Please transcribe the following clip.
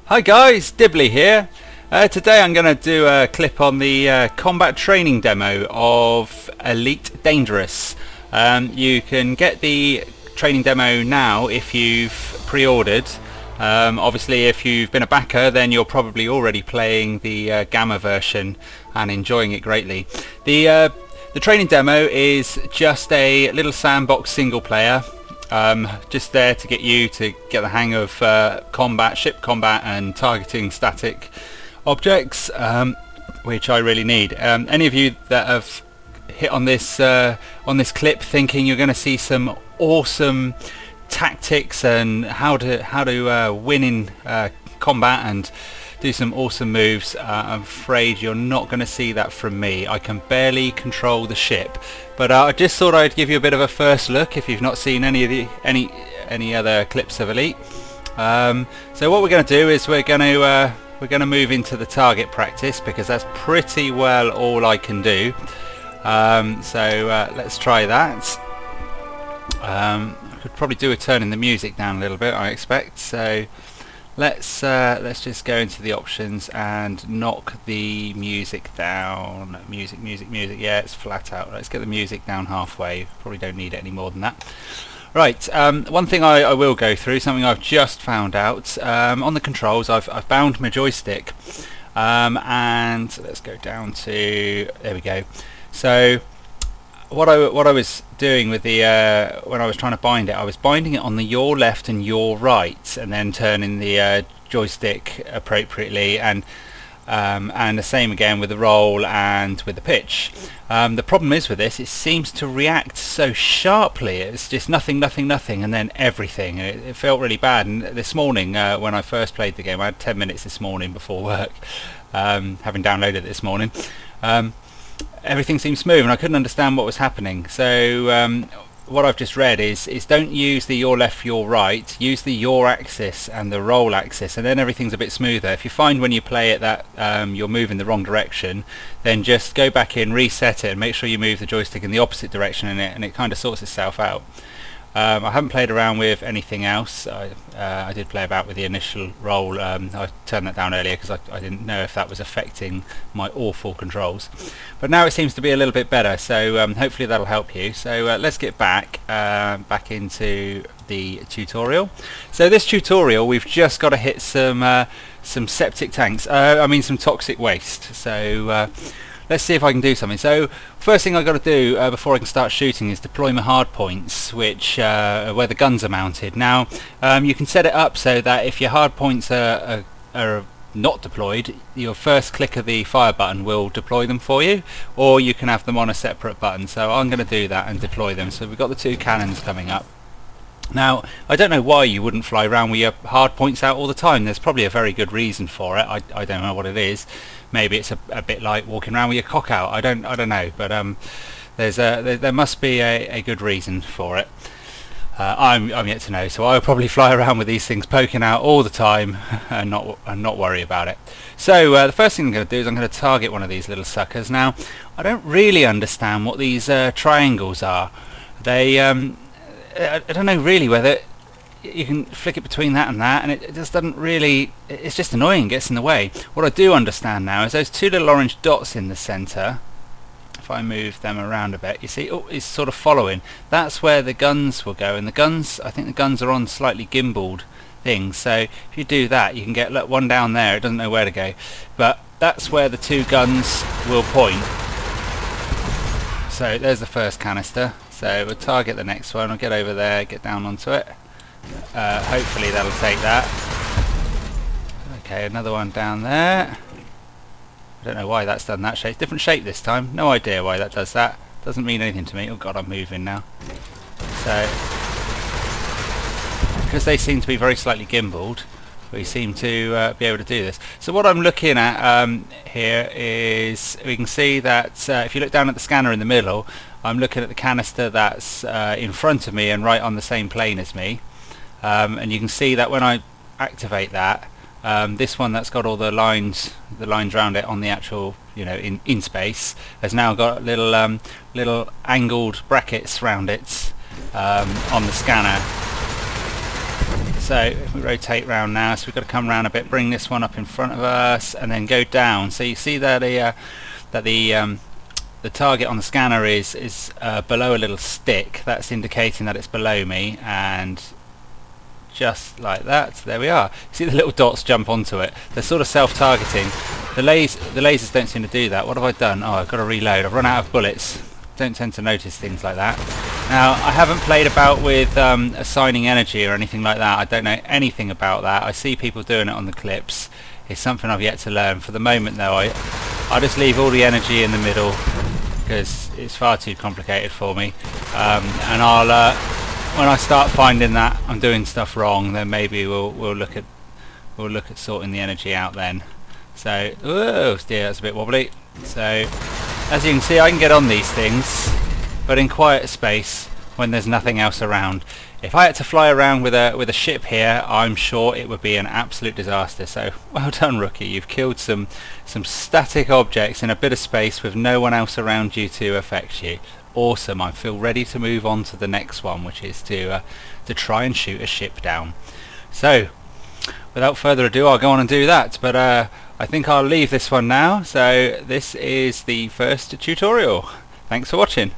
Hi guys, Dibley here. Today I'm going to do a clip on the combat training demo of Elite Dangerous. You can get the training demo now if you've pre-ordered. Obviously if you've been a backer then you're probably already playing the Gamma version and enjoying it greatly. The training demo is just a little sandbox single player. Just there to get you to get the hang of combat, ship combat and targeting static objects, which I really need. Any of you that have hit on this clip thinking you're going to see some awesome tactics and how to win in combat and do some awesome moves, I'm afraid you're not going to see that from me. I can barely control the ship, but I just thought I'd give you a bit of a first look if you've not seen any other clips of Elite. So what we're going to do is we're going to move into the target practice because that's pretty well all I can do. Let's try that. I could probably do a turn in the music down a little bit, I expect. So let's just go into the options and knock the music down. Music. Yeah, it's flat out. Let's get the music down halfway. Probably don't need it any more than that. Right. One thing I will go through, something I've just found out on the controls. I've bound my joystick, and let's go down to there we go. So what I was doing with the when I was trying to bind it, I was binding it on the your left and your right, and then turning the joystick appropriately, and the same again with the roll and with the pitch. The problem is with this, it seems to react so sharply. It's just nothing, and then everything. It felt really bad. And this morning, when I first played the game, I had 10 minutes this morning before work, having downloaded it this morning. Everything seemed smooth and I couldn't understand what was happening. So what I've just read is don't use the your left, your right, use the your axis and the roll axis, and then everything's a bit smoother. If you find when you play it that you're moving the wrong direction, then just go back in, reset it and make sure you move the joystick in the opposite direction and it kind of sorts itself out. I haven't played around with anything else. I did play about with the initial roll. I turned that down earlier because I didn't know if that was affecting my awful controls. But now it seems to be a little bit better, so hopefully that'll help you. So let's get back into the tutorial. So this tutorial, we've just got to hit some septic tanks. Some toxic waste. So let's see if I can do something. So first thing I've got to do before I can start shooting is deploy my hard points, which where the guns are mounted. Now you can set it up so that if your hard points are not deployed, your first click of the fire button will deploy them for you, or you can have them on a separate button. So I'm going to do that and deploy them. So we've got the two cannons coming up. Now, I don't know why you wouldn't fly around with your hard points out all the time. There's probably a very good reason for it. I don't know what it is. Maybe it's a bit like walking around with your cock out. I don't know, but there must be a good reason for it. I'm yet to know. So I'll probably fly around with these things poking out all the time and not worry about it. So the first thing I'm going to do is I'm going to target one of these little suckers. Now, I don't really understand what these triangles are. They I don't know really whether you can flick it between that and it just doesn't really, it's just annoying, gets in the way. What I do understand now is those two little orange dots in the centre. If I move them around a bit, you see, oh, it's sort of following. That's where the guns will go, and the guns, I think the guns are on slightly gimbaled things. So if you do that, you can get, look, one down there, it doesn't know where to go, but that's where the two guns will point. So there's the first canister. So we'll target the next one. I'll get over there, get down onto it. Hopefully that'll take that. Okay, another one down there. I don't know why that's done that shape. Different shape this time. No idea why that does that. Doesn't mean anything to me. Oh god, I'm moving now. So, because they seem to be very slightly gimbaled, we seem to be able to do this. So what I'm looking at here is, we can see that if you look down at the scanner in the middle, I'm looking at the canister that's in front of me and right on the same plane as me, and you can see that when I activate that, this one that's got all the lines around it on the actual, in space, has now got little angled brackets around it on the scanner. So if we rotate round now, so we've got to come round a bit, bring this one up in front of us, and then go down. So you see that the target on the scanner is below a little stick. That's indicating that it's below me, and just like that, there we are. See the little dots jump onto it. They're sort of self-targeting. The lasers don't seem to do that. What have I done? Oh, I've got to reload. I've run out of bullets. Don't tend to notice things like that. Now, I haven't played about with assigning energy or anything like that. I don't know anything about that. I see people doing it on the clips. It's something I've yet to learn. For the moment, though, I just leave all the energy in the middle because it's far too complicated for me. And I'll when I start finding that I'm doing stuff wrong, then maybe we'll look at sorting the energy out then. So, oh dear, that's a bit wobbly. So, as you can see, I can get on these things, but in quiet space when there's nothing else around. If I had to fly around with a ship here, I'm sure it would be an absolute disaster. So, well done, rookie. You've killed some static objects in a bit of space with no one else around you to affect you. Awesome. I feel ready to move on to the next one, which is to try and shoot a ship down. So, without further ado, I'll go on and do that. But I think I'll leave this one now. So this is the first tutorial. Thanks for watching.